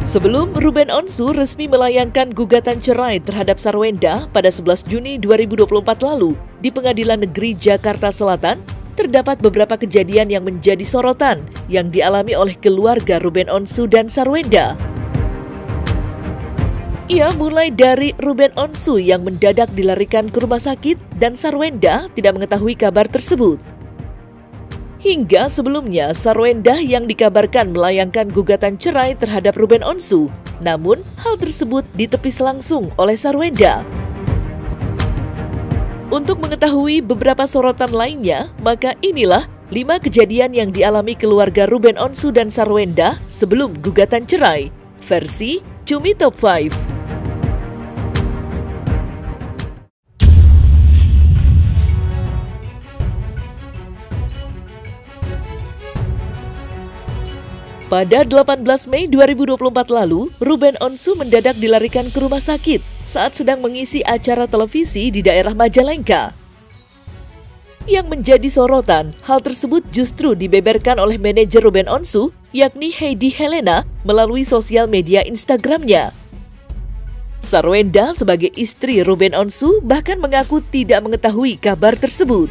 Sebelum Ruben Onsu resmi melayangkan gugatan cerai terhadap Sarwenda pada 11 Juni 2024 lalu di Pengadilan Negeri Jakarta Selatan, terdapat beberapa kejadian yang menjadi sorotan yang dialami oleh keluarga Ruben Onsu dan Sarwenda. Ia mulai dari Ruben Onsu yang mendadak dilarikan ke rumah sakit dan Sarwenda tidak mengetahui kabar tersebut. Hingga sebelumnya, Sarwenda yang dikabarkan melayangkan gugatan cerai terhadap Ruben Onsu. Namun, hal tersebut ditepis langsung oleh Sarwenda. Untuk mengetahui beberapa sorotan lainnya, maka inilah 5 kejadian yang dialami keluarga Ruben Onsu dan Sarwenda sebelum gugatan cerai. Versi Cumi Top 5. Pada 18 Mei 2024 lalu, Ruben Onsu mendadak dilarikan ke rumah sakit saat sedang mengisi acara televisi di daerah Majalengka. Yang menjadi sorotan, hal tersebut justru dibeberkan oleh manajer Ruben Onsu, yakni Heidi Helena, melalui sosial media Instagramnya. Sarwenda sebagai istri Ruben Onsu bahkan mengaku tidak mengetahui kabar tersebut.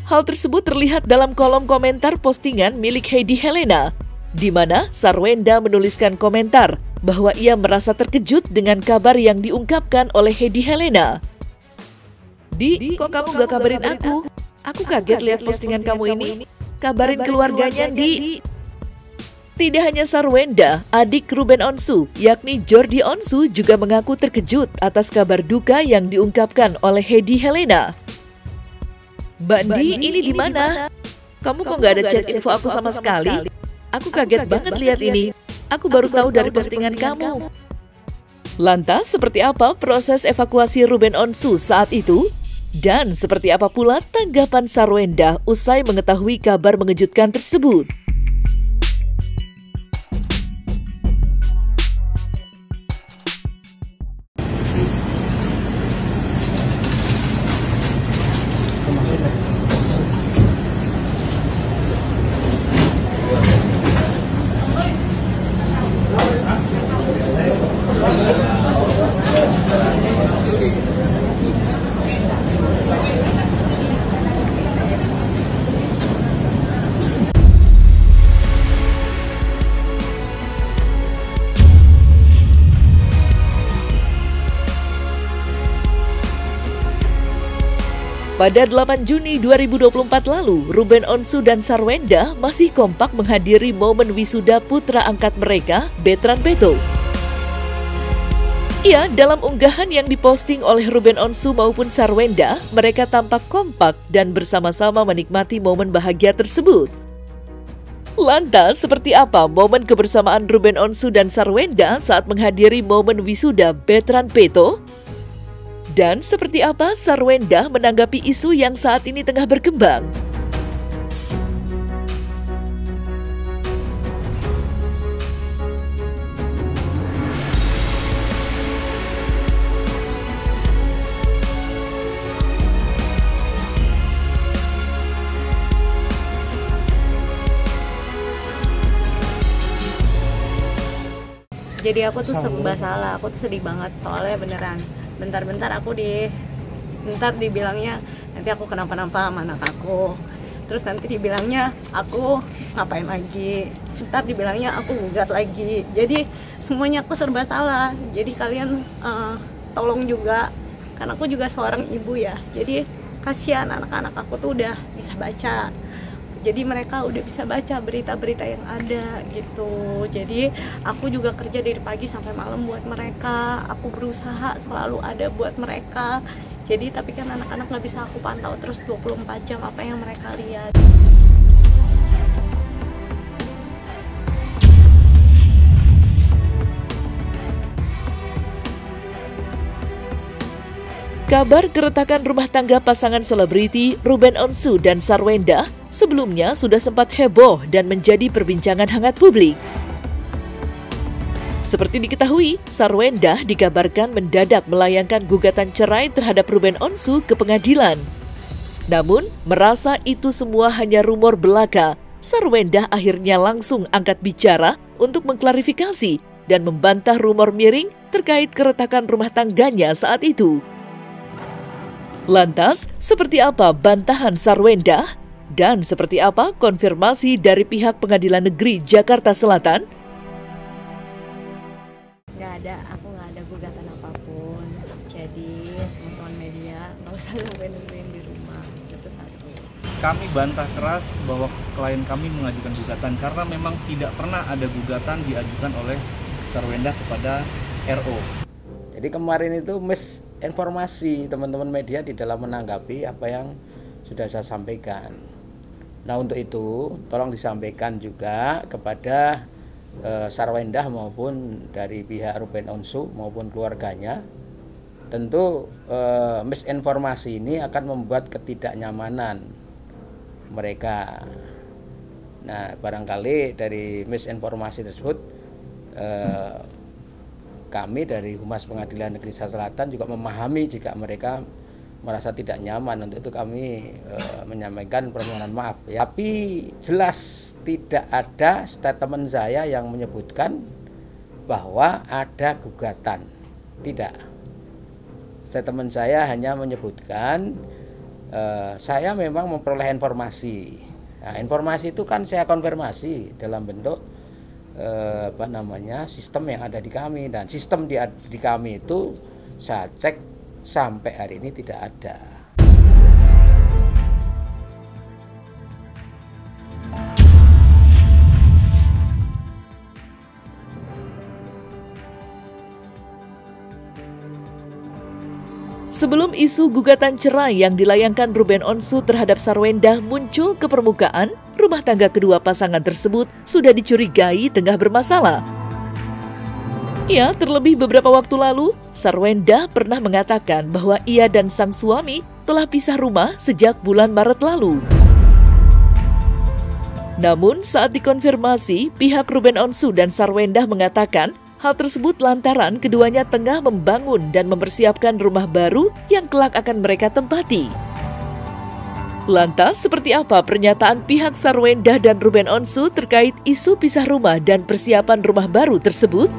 Hal tersebut terlihat dalam kolom komentar postingan milik Heidi Helena, di mana Sarwenda menuliskan komentar bahwa ia merasa terkejut dengan kabar yang diungkapkan oleh Heidi Helena. Kok kamu gak kabarin aku? Aku kaget lihat postingan kamu ini. Kabarin keluarganya, Di. Tidak hanya Sarwenda, adik Ruben Onsu, yakni Jordi Onsu juga mengaku terkejut atas kabar duka yang diungkapkan oleh Heidi Helena. Mbak Di, ini di mana? Kamu kok nggak ada chat info aku sama sekali? Aku kaget banget lihat ini. Aku baru tahu dari postingan kamu. Lantas, seperti apa proses evakuasi Ruben Onsu saat itu? Dan seperti apa pula tanggapan Sarwenda usai mengetahui kabar mengejutkan tersebut? Pada 8 Juni 2024 lalu, Ruben Onsu dan Sarwenda masih kompak menghadiri momen wisuda putra angkat mereka, Bertrand Peto. Dalam unggahan yang diposting oleh Ruben Onsu maupun Sarwenda, mereka tampak kompak dan bersama-sama menikmati momen bahagia tersebut. Lantas, seperti apa momen kebersamaan Ruben Onsu dan Sarwenda saat menghadiri momen wisuda Bertrand Peto? Dan seperti apa Sarwenda menanggapi isu yang saat ini tengah berkembang? Jadi aku tuh serba salah, aku tuh sedih banget soalnya beneran. Bentar-bentar dibilangnya nanti aku kenapa-napa sama anak aku, terus nanti dibilangnya aku ngapain lagi, ntar dibilangnya aku gugat lagi. Jadi semuanya aku serba salah. Jadi kalian tolong juga, karena aku juga seorang ibu ya. Jadi kasihan anak-anak aku tuh udah bisa baca. Jadi mereka udah bisa baca berita-berita yang ada gitu. Jadi aku juga kerja dari pagi sampai malam buat mereka. Aku berusaha selalu ada buat mereka. Jadi tapi kan anak-anak nggak bisa aku pantau terus 24 jam apa yang mereka lihat. Kabar keretakan rumah tangga pasangan selebriti Ruben Onsu dan Sarwenda sebelumnya sudah sempat heboh dan menjadi perbincangan hangat publik. Seperti diketahui, Sarwenda dikabarkan mendadak melayangkan gugatan cerai terhadap Ruben Onsu ke pengadilan. Namun, merasa itu semua hanya rumor belaka, Sarwenda akhirnya langsung angkat bicara untuk mengklarifikasi dan membantah rumor miring terkait keretakan rumah tangganya saat itu. Lantas, seperti apa bantahan Sarwenda? Dan seperti apa konfirmasi dari pihak Pengadilan Negeri Jakarta Selatan? Aku nggak ada gugatan apapun. Jadi teman-teman media nggak usah nungguin di rumah. Itu satu. Kami bantah keras bahwa klien kami mengajukan gugatan karena memang tidak pernah ada gugatan diajukan oleh Sarwenda kepada RO. Jadi kemarin itu misinformasi teman-teman media di dalam menanggapi apa yang sudah saya sampaikan. Nah untuk itu tolong disampaikan juga kepada Sarwenda maupun dari pihak Ruben Onsu maupun keluarganya. Tentu misinformasi ini akan membuat ketidaknyamanan mereka. Nah barangkali dari misinformasi tersebut kami dari Humas Pengadilan Negeri Selatan juga memahami jika mereka merasa tidak nyaman. Untuk itu kami menyampaikan permohonan maaf ya. Tapi jelas tidak ada statement saya yang menyebutkan bahwa ada gugatan. Tidak. Statement saya hanya menyebutkan saya memang memperoleh informasi. Nah, informasi itu kan saya konfirmasi dalam bentuk sistem yang ada di kami, dan sistem di kami itu saya cek sampai hari ini tidak ada. Sebelum isu gugatan cerai yang dilayangkan Ruben Onsu terhadap Sarwenda muncul ke permukaan, rumah tangga kedua pasangan tersebut sudah dicurigai tengah bermasalah. Ya, terlebih beberapa waktu lalu, Sarwenda pernah mengatakan bahwa ia dan sang suami telah pisah rumah sejak bulan Maret lalu. Namun, saat dikonfirmasi, pihak Ruben Onsu dan Sarwenda mengatakan hal tersebut lantaran keduanya tengah membangun dan mempersiapkan rumah baru yang kelak akan mereka tempati. Lantas, seperti apa pernyataan pihak Sarwenda dan Ruben Onsu terkait isu pisah rumah dan persiapan rumah baru tersebut?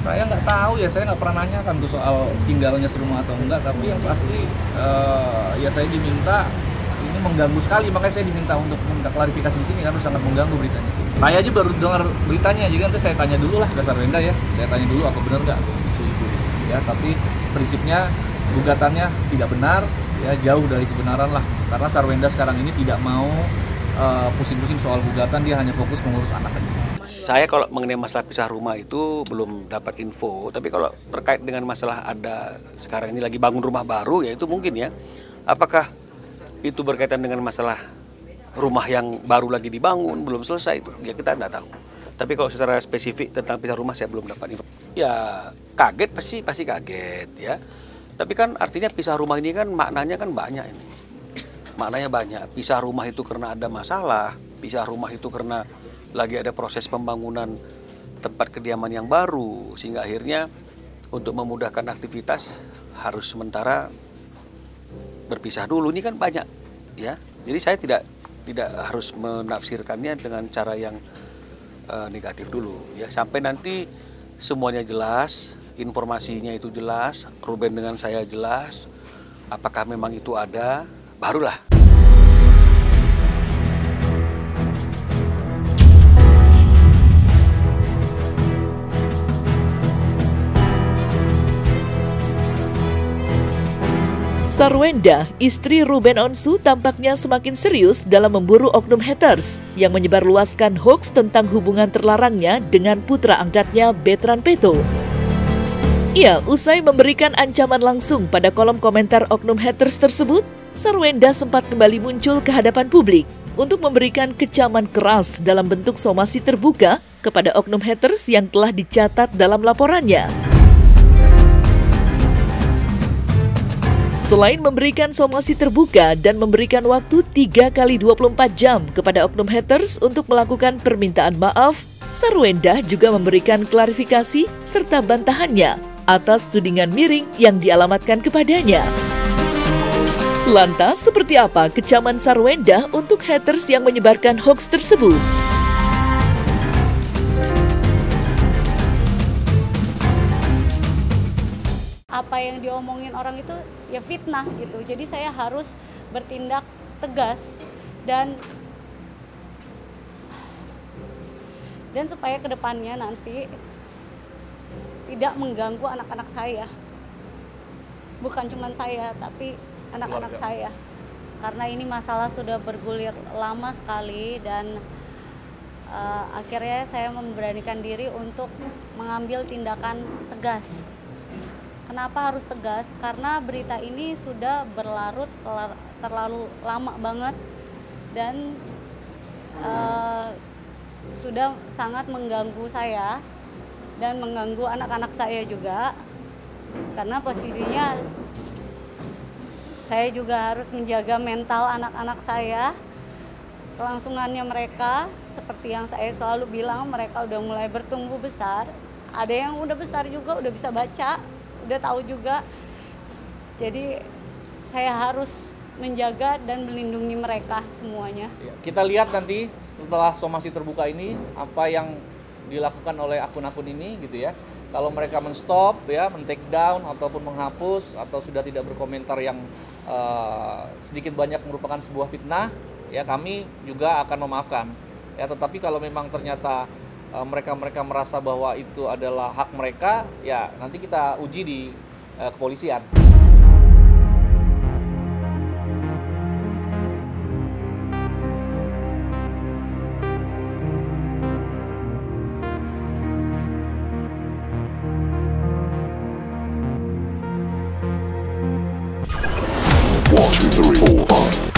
Saya nggak tahu ya, saya nggak pernah nanyakan tuh soal tinggalnya serumah atau enggak, tapi yang pasti ya saya diminta, ini mengganggu sekali, makanya saya diminta untuk minta klarifikasi di sini karena sangat mengganggu beritanya. Saya aja baru dengar beritanya, jadi nanti saya tanya dulu lah ke Sarwenda ya, saya tanya dulu apa benar nggak isu itu ya, tapi prinsipnya gugatannya tidak benar ya, jauh dari kebenaran lah, karena Sarwenda sekarang ini tidak mau pusing-pusing soal gugatan, dia hanya fokus mengurus anak aja. Saya kalau mengenai masalah pisah rumah itu belum dapat info, tapi kalau terkait dengan masalah ada sekarang ini lagi bangun rumah baru, ya itu mungkin ya. Apakah itu berkaitan dengan masalah rumah yang baru lagi dibangun, belum selesai itu, ya kita tidak tahu. Tapi kalau secara spesifik tentang pisah rumah saya belum dapat info. Ya kaget pasti kaget ya. Tapi kan artinya pisah rumah ini kan maknanya kan banyak ini. Maknanya banyak, pisah rumah itu karena ada masalah, pisah rumah itu karena lagi ada proses pembangunan tempat kediaman yang baru, sehingga akhirnya untuk memudahkan aktivitas harus sementara berpisah dulu. Ini kan banyak ya, jadi saya tidak harus menafsirkannya dengan cara yang negatif dulu ya, sampai nanti semuanya jelas, informasinya itu jelas, Ruben dengan saya jelas, apakah memang itu ada, barulah. Sarwenda, istri Ruben Onsu, tampaknya semakin serius dalam memburu oknum haters yang menyebarluaskan hoaks tentang hubungan terlarangnya dengan putra angkatnya Bertrand Peto. Ya, usai memberikan ancaman langsung pada kolom komentar oknum haters tersebut, Sarwenda sempat kembali muncul ke hadapan publik untuk memberikan kecaman keras dalam bentuk somasi terbuka kepada oknum haters yang telah dicatat dalam laporannya. Selain memberikan somasi terbuka dan memberikan waktu 3 kali 24 jam kepada oknum haters untuk melakukan permintaan maaf, Sarwenda juga memberikan klarifikasi serta bantahannya atas tudingan miring yang dialamatkan kepadanya. Lantas, seperti apa kecaman Sarwenda untuk haters yang menyebarkan hoaks tersebut? apa yang diomongin orang itu ya fitnah gitu. Jadi saya harus bertindak tegas dan supaya kedepannya nanti tidak mengganggu anak-anak saya. Bukan cuma saya, tapi anak-anak saya. Karena ini masalah sudah bergulir lama sekali dan akhirnya saya memberanikan diri untuk mengambil tindakan tegas. Kenapa harus tegas? Karena berita ini sudah berlarut terlalu lama banget dan sudah sangat mengganggu saya dan mengganggu anak-anak saya juga. Karena posisinya saya juga harus menjaga mental anak-anak saya, kelangsungannya mereka. Seperti yang saya selalu bilang, mereka udah mulai bertumbuh besar. Ada yang udah besar juga, udah bisa baca, udah tahu juga. Jadi saya harus menjaga dan melindungi mereka semuanya. Kita lihat nanti setelah somasi terbuka ini apa yang dilakukan oleh akun-akun ini gitu ya. Kalau mereka men-stop ya, men-take down ataupun menghapus atau sudah tidak berkomentar yang sedikit banyak merupakan sebuah fitnah, ya kami juga akan memaafkan. Ya, tetapi kalau memang ternyata mereka merasa bahwa itu adalah hak mereka, ya nanti kita uji di kepolisian. Watch the report.